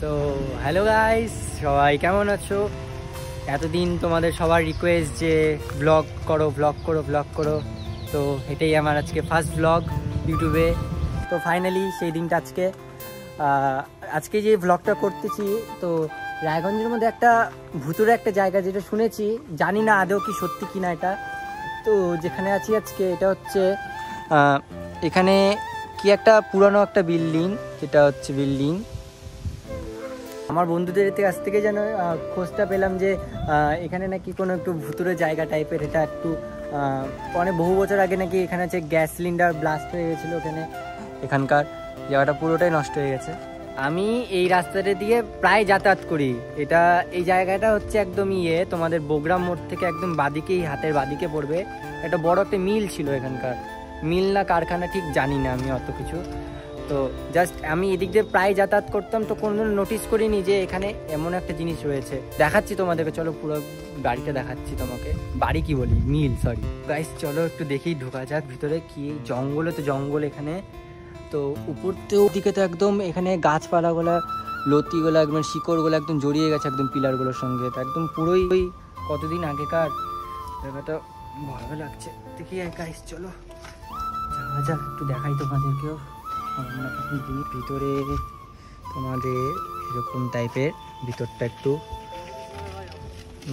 So hello guys, সবাই কেমন আছো? এতদিন তোমাদের সবার রিকোয়েস্ট যে ব্লগ করো, তো এটাই আমার আজকে ফার্স্ট ব্লগ ইউটিউবে। তো ফাইনালি সেই দিনটা আজকে যে ব্লগটা করতেছি, তো রায়গঞ্জের মধ্যে একটা ভুতুরে একটা জায়গা, যেটা শুনেছি, জানি না আদৌ কি সত্যি কিনা এটা। তো যেখানে আছি আজকে, এটা হচ্ছে এখানে কি একটা পুরানো একটা বিল্ডিং, যেটা হচ্ছে বিল্ডিং। আমার বন্ধুদের কাছ থেকে যেন খোঁজটা পেলাম যে এখানে নাকি কোনো একটু ভুতুরে জায়গা টাইপের, এটা একটু অনেক বহু বছর আগে নাকি এখানে হচ্ছে গ্যাস সিলিন্ডার ব্লাস্ট হয়ে গেছিলো। এখানকার জায়গাটা পুরোটাই নষ্ট হয়ে গেছে। আমি এই রাস্তাটা দিয়ে প্রায় যাতায়াত করি। এই জায়গাটা হচ্ছে একদম তোমাদের বগুড়া মোড় থেকে একদম বাদিকেই, হাতের বাদিকে পড়বে। একটা বড় একটা মিল ছিল এখানকার, মিল না কারখানা ঠিক জানি না আমি অত কিছু। তো জাস্ট আমি এদিক দিয়ে প্রায় যাতায়াত করতাম, তো কোনোদিন নোটিস করিনি যে এখানে এমন একটা জিনিস রয়েছে। দেখাচ্ছি তোমাদেরকে, চলো পুরো গাড়িটা দেখাচ্ছি তোমাকে। বাড়ি কি বলি, মিল, সরি গাইস। চলো একটু দেখি, ঢোকা যাক ভিতরে। কি জঙ্গলে তো জঙ্গল এখানে। তো উপর দিকে তো একদম এখানে গাছপালাগুলো, লতিগুলো একদম, শিকড়গুলো একদম জড়িয়ে গেছে একদম পিলারগুলোর সঙ্গে। তো একদম পুরোই ওই কতদিন আগেকার জায়গাটা, ভয় লাগছে। দেখি গাইস, চলো যাওয়া যাক, একটু দেখাই তোমাদেরকেও। ভিতরে তোমাদের এরকম টাইপের, ভিতরটা একটু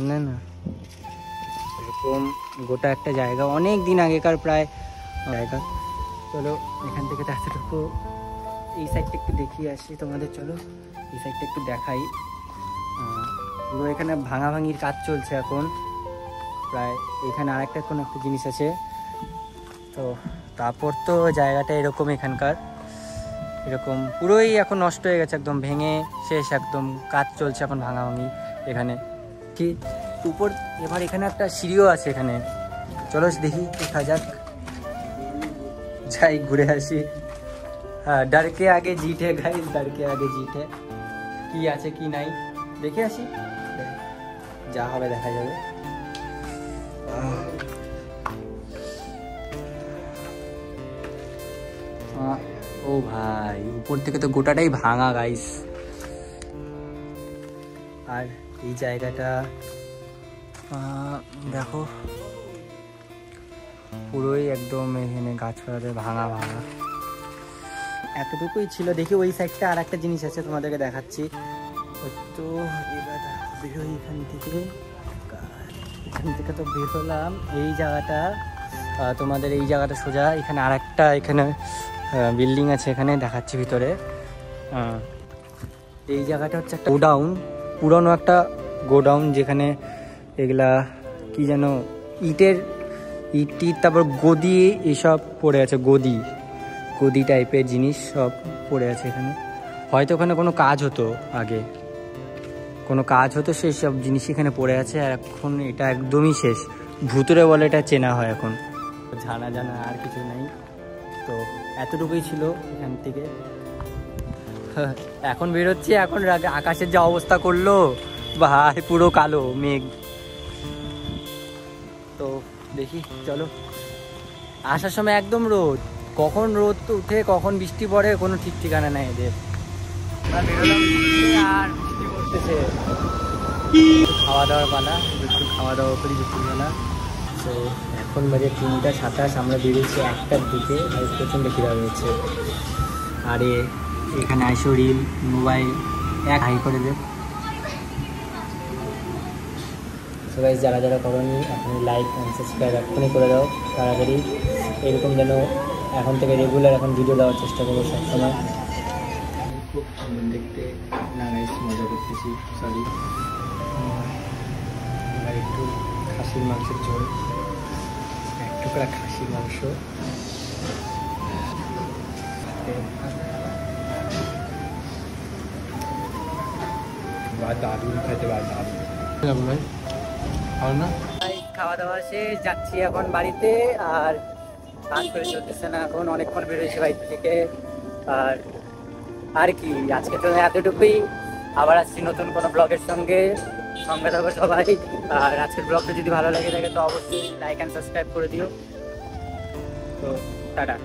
না এরকম গোটা একটা জায়গা, অনেক দিন আগেকার প্রায় জায়গা। চলো এখান থেকে এতটুকু এই সাইডটা একটু দেখিয়ে আসি তোমাদের। চলো এই সাইডটা একটু দেখাই। পুরো এখানে ভাঙাভাঙির কাজ চলছে এখন প্রায়। এখানে আরেকটা কোনো একটা জিনিস আছে। তো তারপর তো জায়গাটা এরকম, এখানকার এরকম পুরোই এখন নষ্ট হয়ে গেছে, একদম ভেঙে শেষ, একদম কাজ চলছে এখন ভাঙাভাঙি এখানে। কি উপর এবার এখানে একটা সিঁড়িও আছে এখানে। চলো দেখি, দেখা যাক, যাই ঘুরে আসি। হ্যাঁ, ডারকে আগে জিত হে গাইস, ডারকে আগে জিত হে। কি আছে কি নাই দেখে আসি, যা হবে দেখা যাবে। ও ভাই, উপর থেকে তো গোটাটাই ভাঙা গাইস। আর এই জায়গাটা দেখো, পুরোই একদম এখানে গাছপালাতে ভাঙা। এতটুকুই ছিল। দেখি ওই সাইডটা আর একটা জিনিস আছে, তোমাদেরকে দেখাচ্ছি। তো এবার বেরোই এখান থেকে তো বের হলাম। এই জায়গাটা তোমাদের, এই জায়গাটা সোজা এখানে আর একটা, এখানে বিল্ডিং আছে, এখানে দেখাচ্ছি ভিতরে। এই জায়গাটা হচ্ছে একটা গোডাউন, পুরনো একটা গোডাউন, যেখানে এগুলা কি যেন ইট, তারপর গদি এইসব পড়ে আছে, গদি টাইপের জিনিস সব পড়ে আছে এখানে। হয়তো ওখানে কোনো কাজ হতো, আগে কোনো কাজ হতো, সেই সব জিনিস এখানে পড়ে আছে। আর এখন এটা একদমই শেষ, ভুতুরে বলে এটা চেনা হয় এখন, জানা আর কিছু নাই। তো এতটুকুই ছিল এখান থেকে। এখন বেরোচ্ছি, এখন আকাশের যে অবস্থা করলো ভাই, পুরো কালো মেঘ। তো দেখি, চলো। আসার সময় একদম রোদ, কখন রোদ তো উঠে কখন বৃষ্টি পড়ে কোনো ঠিক ঠিকানা নাই এদের। আর বৃষ্টি পড়তেছে, খাওয়া দাওয়ার পালা, একটু খাওয়া দাওয়া করি দুপুরবেলা। তো এখন বাজে 3:27, আমরা বেরিয়েছি 1টার দিকে। আর প্রচণ্ড খিদা হয়েছে। আর এখানে আইসো রিল মোবাইল এক হাই করে দে সবাই। যারা করোনি এখন লাইক অ্যান্ড সাবস্ক্রাইব এখনই করে দাও তাড়াতাড়ি। এরকম যেন এখন থেকে রেগুলার এখন ভিডিও দেওয়ার চেষ্টা করবো সবসময়। খুব সুন্দর দেখতে না গাইস, মজা করতেছি, সরি। এবার একটু খাসির মাংসের ঝোল, এক টুকরা খাসির মাংস। দারুণ খেতে, খাওয়া দাওয়া শেষ, যাচ্ছি এখন বাড়িতে। আর কাজ করে চলতেছে না এখন, অনেকক্ষণ বেরোয়েছি বাড়ি থেকে। আর কি, আজকে তো এতটুকুই। আবার আসছি নতুন কোনো ব্লগের সঙ্গে থাকো সবাই। আর আজকের ব্লগটা যদি ভালো লেগে থাকে তো অবশ্যই লাইক অ্যান্ড সাবস্ক্রাইব করে দিও। তো টাটা।